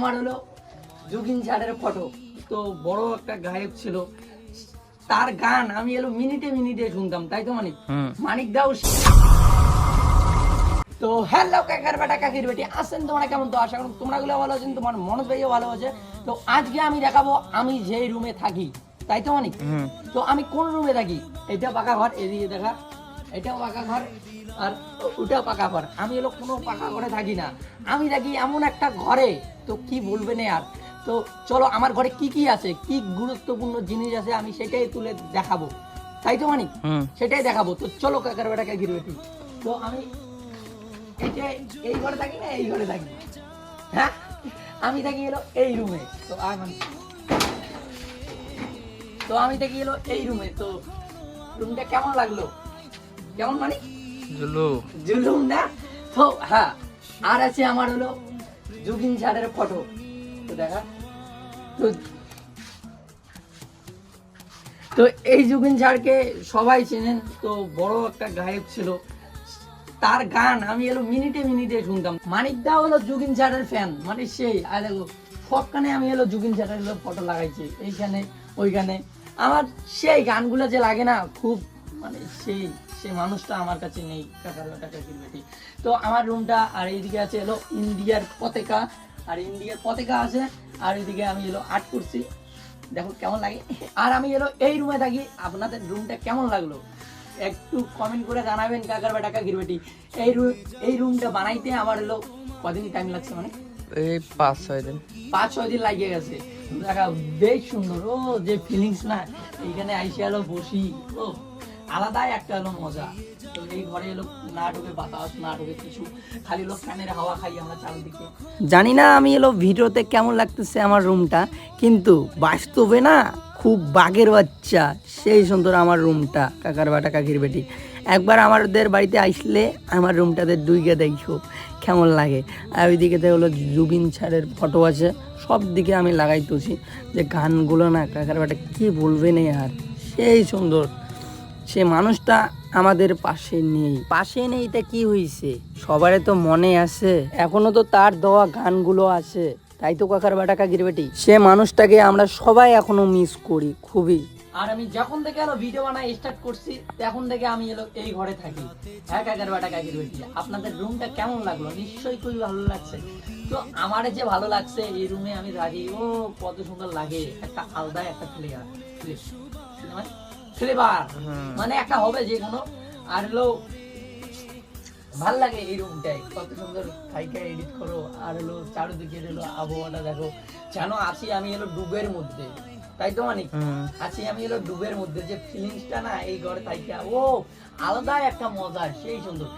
আমার হলো জুবিন স্যারের ফটো। তো বড় একটা গায়ক ছিল, তার গান আমি মিনিটে মিনিটে শুনতাম, তাই তো মানিক দাও। তো হ্যালো কাকার বেটা কাকির বেটি, আসেন তোমরা কেমন? তো আশা করি তোমরা গুলো ভালো আছেন, তোমার মনোজ ভাইও ভালো আছে। তো আজকে আমি দেখাবো আমি যেই রুমে থাকি, তাই তো তো আমি কোন রুমে থাকি। এটা পাকা ঘর, এদিকে দেখা, এটাও পাকা ঘর, আর ওটাও পাকা ঘর। আমি কোনো পাকা ঘরে থাকি না, আমি থাকি এমন একটা ঘরে, তো কি বলবেন আর। তো চলো আমার ঘরে কি কি আছে, কি গুরুত্বপূর্ণ জিনিস আছে, আমি সেটাই তুলে দেখাবো, তাই তো সেটাই দেখাবো। তো চলো কাকার বেটা কাকির বেটি। তো আমি এই ঘরে থাকি না, এই ঘরে থাকি, হ্যাঁ আমি থাকি এই রুমে। তো আমি থাকি এই রুমে। তো রুমটা কেমন লাগলো? কেমন জুলুম না? তো হ্যাঁ, আর আছে আমার জুবিন স্যারের ফটো। তো দেখা, তো এই জুবিন স্যারকে সবাই চেনেন। তো বড় একটা গায়ক ছিল, তার গান আমি মিনিটে মিনিটে শুনতাম। মানিক দা হলো জুবিন স্যারের ফ্যান, মানে সেই আর সবখানে আমি জুবিন স্যারের ফটো লাগাইছি, এইখানে ওইখানে। আমার সেই গানগুলো যে লাগে না, খুব সেই মানুষটা আমার কাছে নেই, কাকার বেটা কাকির বেটি। তো আমার রুমটা, আর এইদিকে আছে ইন্ডিয়ার পতাকা, আর ইন্ডিয়ার পতাকা আছে, আর এইদিকে আমি আর্ট করছি, দেখো কেমন লাগে। আর আমি এই রুমে থাকি। আপনাদের রুমটা কেমন লাগলো একটু কমেন্ট করে জানাবেন কাকার বেটা কাকির বেটি। এই রুমটা বানাইতে আমার কদিন টাইম লাগছে, এই 5-6 দিন 5-6 দিন লাগিয়ে গেছে। দেখা বেশ সুন্দর, ও যে ফিলিংস না, এইখানে আইসে বসি, ও আলাদাই একটা মজা। তো এই ঘরে না ঢুকে বাতাস, না ঢুকে কিছু, খালি ফ্যানের হাওয়া খাই আমরা চারিদিকে। জানি না আমি ভিডিওতে কেমন লাগতেছে আমার রুমটা, কিন্তু বাস্তবে না খুব বাঘের বাচ্চা, সেই সুন্দর আমার রুমটা কাকার বেটা কাকির বেটি। একবার আমাদের বাড়িতে আসলে আমার রুমটাতে দুইকে দেখো কেমন লাগে। আর ওইদিকে জুবিন স্যারের ফটো আছে, সব দিকে আমি লাগাই তুলছি, যে গানগুলো না কাকার বেটা কি বলবেন আর, সেই সুন্দর। সে মানুষটা আমাদের পাশে নেই, তা কি হয়েছে, সবারই তো মনে আছে, এখনো তো তার দেওয়া গানগুলো আছে, তাই তো কাকার বেটা কাকির বেটি। সে মানুষটাকে আমরা সবাই এখনো মিস করি খুবই। আর আমি যখন থেকে ভিডিও বানাই স্টার্ট করছি, তখন থেকে আমি এই ঘরে থাকি, হ্যাঁ কাকার বেটা কাকির বেটি। আপনাদের রুমটা কেমন লাগলো? নিশ্চয়ই খুবই ভালো লাগছে। তো আমার যে ভালো লাগছে, এই রুমে আমি থাকি, ও কত সুন্দর লাগে, একটা আলাদা একটা ফ্লেভার মানে একটা হবে যে কোনো। আর ভাল লাগে এই রুমটাই, কত সুন্দর খাইকা এডিট করো। আর চারিদিকে আবহাওয়াটা দেখো, যেন আছি আমি ডুবের মধ্যে, তাই তো আছি আমি ডুবের মধ্যে। যে ফিলিংসটা না এই ঘরে থাইকা, ও আলাদা একটা মজা, সেই সুন্দর।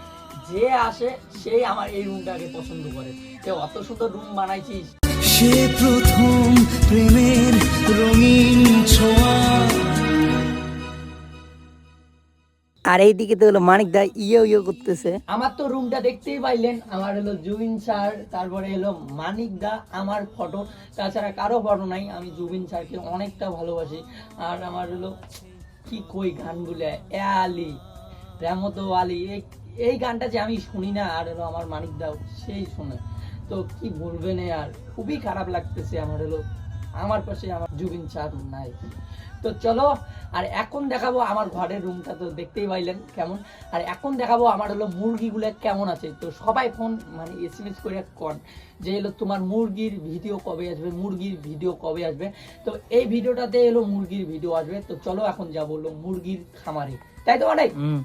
যে আসে সেই আমার এই রুমটাকে পছন্দ করে। অত সুন্দর রুম বানাইছিস, সে প্রথম প্রেমের রঙিন ছোঁয়া। আর এইদিকে তো মানিক দা ইয়ে করতেছে। আমার তো রুমটা দেখতেই পাইলেন, আমার জুবিন স্যার, তারপরে মানিক দা, আমার ফটো, তাছাড়া কারো ফটো নাই। আমি জুবিন স্যারকে অনেকটা ভালোবাসি। আর আমার কি কই গানগুলো, আলি রেমত আলী, এই গানটা যে আমি শুনি না, আর আমার মানিক দাও সেই শুনে, তো কি বলবেন আর, খুবই খারাপ লাগতেছে। আমার পাশে আমার জুবিন স্যার নাই। তো চলো, আর এখন দেখাবো আমার ঘরের রুমটা, তো দেখতেই পাইলেন কেমন। আর এখন দেখাবো আমার মুরগিগুলো কেমন আছে। তো সবাই ফোন SMS করে কন যে তোমার মুরগির ভিডিও কবে আসবে, মুরগির ভিডিও কবে আসবে। তো এই ভিডিওটাতে মুরগির ভিডিও আসবে। তো চলো এখন যাবো মুরগির খামারে, তাই তো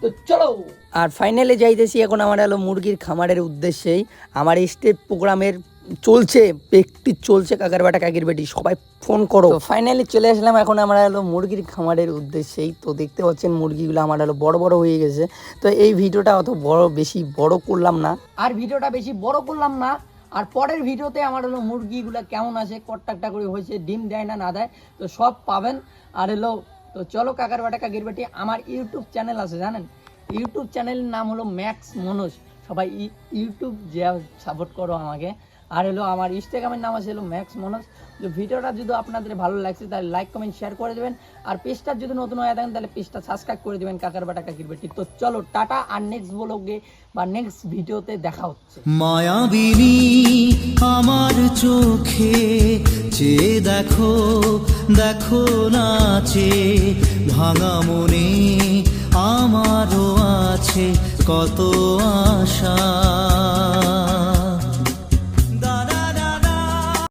তো চলো। আর ফাইনালি যাইতেছি এখন আমার মুরগির খামারের উদ্দেশ্যেই। আমার স্টেট প্রোগ্রামের চলছে, প্র্যাকটিস চলছে কাকার বেটা কাকির বেটি, সবাই ফোন করো। ফাইনালি চলে আসলাম এখন আমরা মুরগির খামারের উদ্দেশ্যেই। তো দেখতে পাচ্ছেন মুরগিগুলো আমার বড় বড় হয়ে গেছে। তো এই ভিডিওটা অত বেশি বড় করলাম না, আর পরের ভিডিওতে আমার মুরগিগুলো কেমন আছে, কট্টাকটা করে হয়েছে, ডিম দেয় না না দেয়, তো সব পাবেন। আর তো চলো কাকার বেটা কাকির বেটি, আমার ইউটিউব চ্যানেল আছে জানেন, ইউটিউব চ্যানেলের নাম ম্যাক্স মনোজ। সবাই ইউটিউব যে সাপোর্ট করো আমাকে, আর হলো আমার ইনস্টাগ্রামের নাম আছে হলো ম্যাক্স মনোজ। তো ভিডিওটা যদি আপনাদের ভালো লাগছে তাহলে লাইক কমেন্ট শেয়ার করে দেবেন, আর পেজটা যদি নতুন হয়ে থাকেন তাহলে পেজটা সাবস্ক্রাইব করে দেবেন কাকার বাটা কাকির বেটি। তো চলো টাটা, আর নেক্সট ব্লগে বা নেক্সট ভিডিওতে দেখা হচ্ছে। মায়াবিনী আমার চোখে চেয়ে দেখো, দেখো নাচে ভাঙা মনে আমারও আছে কত আশা।